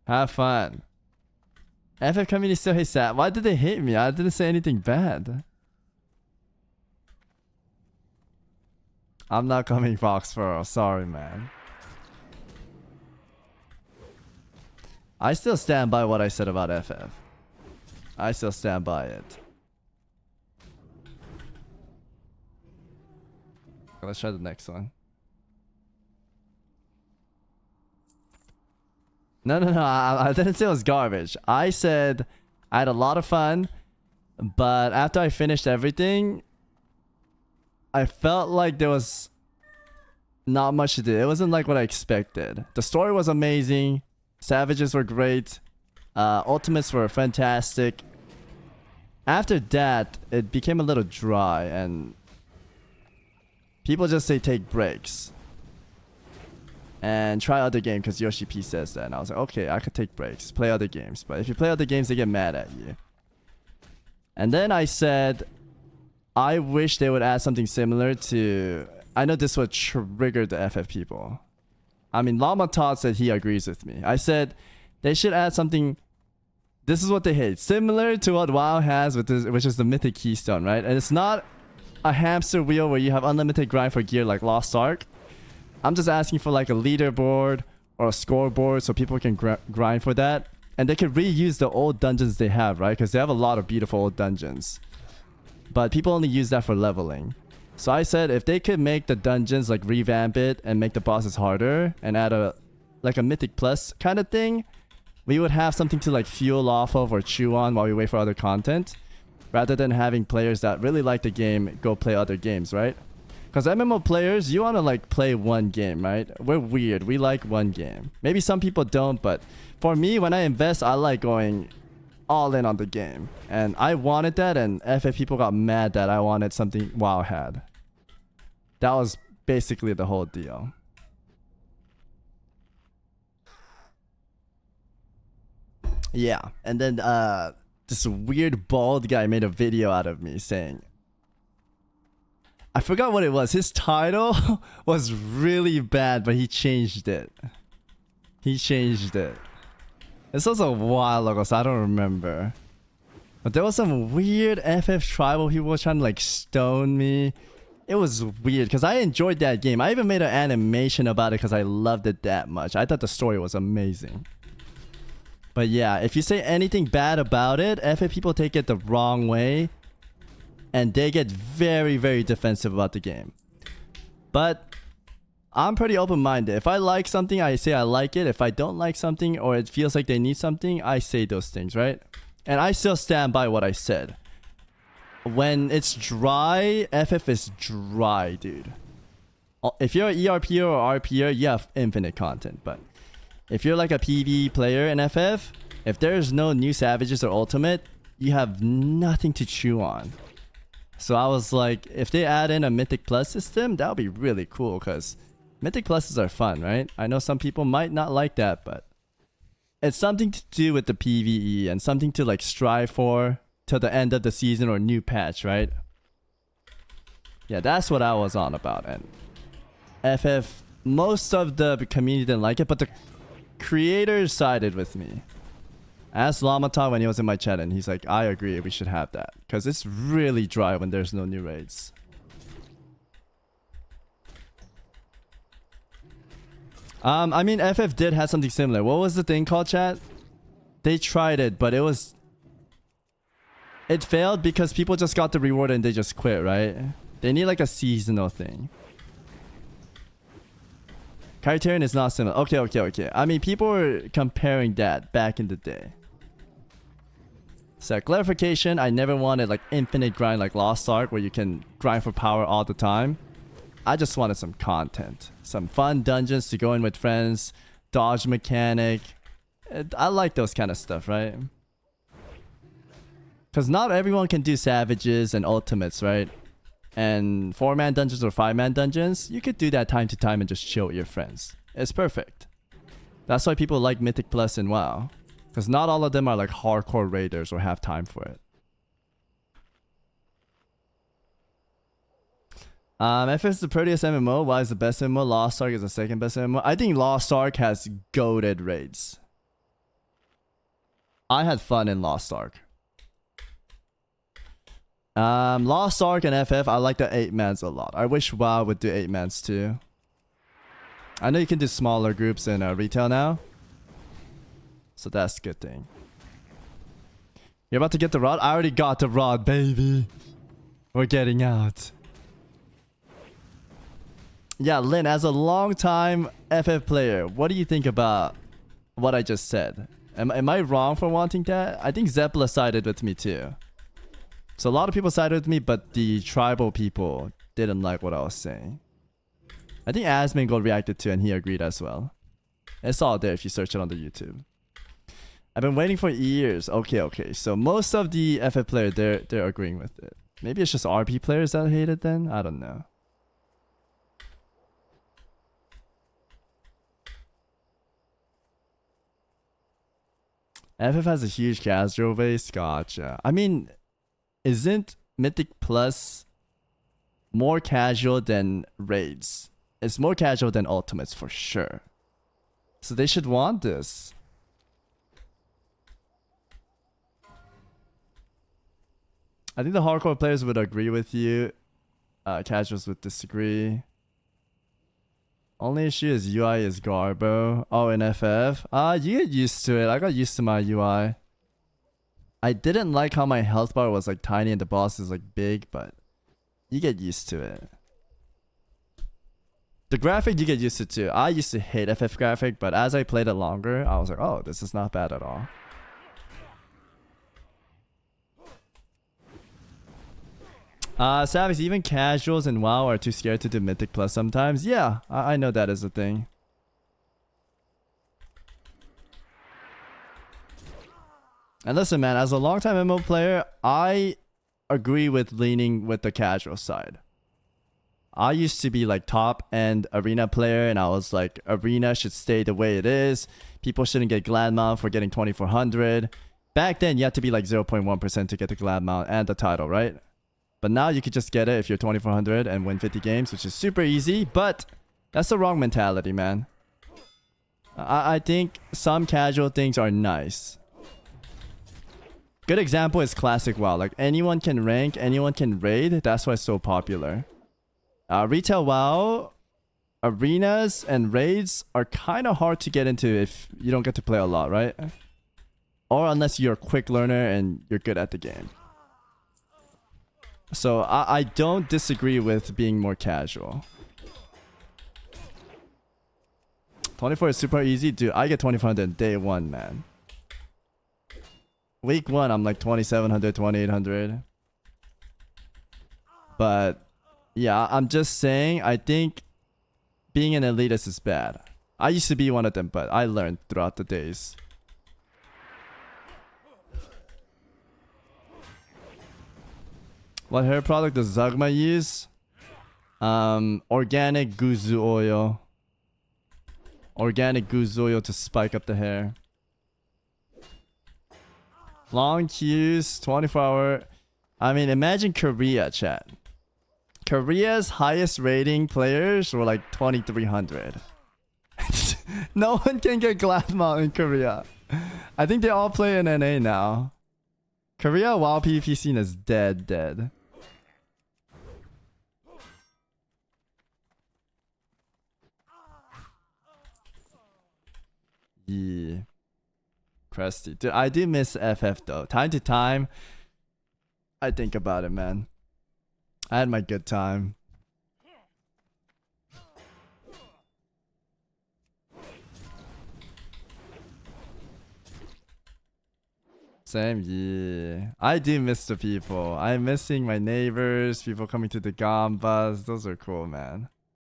Have fun. FF community still hates that. Why did they hate me? I didn't say anything bad. I'm not coming Foxborough. Sorry, man. I still stand by what I said about FF. I still stand by it. Let's try the next one. No, I didn't say it was garbage. I said I had a lot of fun, but after I finished everything, I felt like there was not much to do. It wasn't like what I expected. The story was amazing. Savages were great. Ultimates were fantastic. After that, it became a little dry, and people just say take breaks and try other games because Yoshi P says that. And I was like, okay, I could take breaks, play other games. But if you play other games, they get mad at you. And then I said, I wish they would add something similar to... I know this would trigger the FF people. I mean, Llama Todd said he agrees with me. I said they should add something... This is what they hate. Similar to what WoW has, with this, which is the Mythic Keystone, right? And it's not a hamster wheel where you have unlimited grind for gear like Lost Ark. I'm just asking for like a leaderboard or a scoreboard so people can grind for that. And they can reuse the old dungeons they have, right? Because they have a lot of beautiful old dungeons. But people only use that for leveling. So I said if they could make the dungeons, like revamp it and make the bosses harder and add a like a Mythic Plus kind of thing, we would have something to like fuel off of or chew on while we wait for other content, rather than having players that really like the game go play other games, right? Because MMO players, you want to like play one game, right? We're weird. We like one game. Maybe some people don't, but for me, when I invest, I like going all in on the game. And I wanted that, and FF people got mad that I wanted something WoW had. That was basically the whole deal. Yeah, and then this weird bald guy made a video out of me saying, I forgot what it was. His title was really bad, but he changed it. He changed it. This was a while ago, so I don't remember. But there was some weird FF tribal people trying to like stone me. It was weird because I enjoyed that game. I even made an animation about it because I loved it that much. I thought the story was amazing. But yeah, if you say anything bad about it, FF people take it the wrong way. And they get very, very defensive about the game. But I'm pretty open-minded. If I like something, I say I like it. If I don't like something or it feels like they need something, I say those things, right? And I still stand by what I said. When it's dry, FF is dry, dude. If you're an ERPer or RPer, you have infinite content. But if you're like a PvE player in FF, if there's no new Savages or Ultimate, you have nothing to chew on. So I was like, if they add in a Mythic Plus system, that would be really cool because Mythic Pluses are fun, right? I know some people might not like that, but it's something to do with the PvE and something to like strive for till the end of the season or new patch, right? Yeah, that's what I was on about. And FF, most of the community didn't like it, but the creators sided with me. I asked Lamata when he was in my chat and he's like, I agree, we should have that. Because it's really dry when there's no new raids. I mean, FF did have something similar. What was the thing called, chat? They tried it, but it failed because people just got the reward and they just quit, right? They need like a seasonal thing. Criterion is not similar. Okay. I mean, people were comparing that back in the day. So clarification, I never wanted like infinite grind like Lost Ark where you can grind for power all the time. I just wanted some content. Some fun dungeons to go in with friends. Dodge mechanic. I like those kind of stuff, right? Because not everyone can do Savages and Ultimates, right? And 4-man dungeons or 5-man dungeons, you could do that time to time and just chill with your friends. It's perfect. That's why people like Mythic Plus and WoW. Because not all of them are like hardcore raiders or have time for it. If it's the prettiest MMO, why is the best MMO? Lost Ark is the second best MMO. I think Lost Ark has goated raids. I had fun in Lost Ark. Lost Ark and FF, I like the 8-mans a lot. I wish WoW would do 8-mans too. I know you can do smaller groups in retail now. So that's a good thing. You're about to get the rod? I already got the rod, baby. We're getting out. Yeah, Lin, as a long-time FF player, what do you think about what I just said? Am I wrong for wanting that? I think Zeppela sided with me too. So a lot of people sided with me, but the tribal people didn't like what I was saying. I think Asmongold reacted to and he agreed as well. It's all there if you search it on the YouTube. I've been waiting for years. Okay. So most of the FF players, they're agreeing with it. Maybe it's just RP players that hate it then? I don't know. FF has a huge casual base. Gotcha. I mean, isn't Mythic Plus more casual than raids? It's more casual than ultimates for sure. So they should want this. I think the hardcore players would agree with you. Casuals would disagree. Only issue is UI is garbo. Oh, in FF? You get used to it. I got used to my UI. I didn't like how my health bar was like tiny and the boss is like big, but you get used to it. The graphic you get used to too. I used to hate FF graphic, but as I played it longer, I was like, oh, this is not bad at all. Savix, even casuals in WoW are too scared to do Mythic Plus sometimes. Yeah, I know that is a thing. And listen, man, as a longtime MMO player, I agree with leaning with the casual side. I used to be like top-end arena player, and I was like, arena should stay the way it is. People shouldn't get glad mount for getting 2400. Back then, you had to be like 0.1% to get the glad mount and the title, right? But now you could just get it if you're 2400 and win 50 games, which is super easy. But that's the wrong mentality, man. I think some casual things are nice. Good example is classic WoW. Like anyone can rank, anyone can raid. That's why it's so popular. Retail WoW, arenas and raids are kind of hard to get into if you don't get to play a lot, right? Or unless you're a quick learner and you're good at the game. So I don't disagree with being more casual. 24 is super easy. Dude, I get 2400 day one, man. Week one, I'm like 2700, 2800. But yeah, I'm just saying, I think being an elitist is bad. I used to be one of them, but I learned throughout the days. What hair product does Zagma use? Organic guzu oil. Organic guzu oil to spike up the hair. Long queues, 24-hour. I mean, imagine Korea, chat. Korea's highest rating players were like 2300. No one can get glad mount in Korea. I think they all play in NA now. Korea WoW PvP scene is dead. Yeah. Crusty. Dude, I do miss FF though. Time to time, I think about it, man. I had my good time. Same, yeah. I do miss the people. I'm missing my neighbors, people coming to the gambas. Those are cool, man.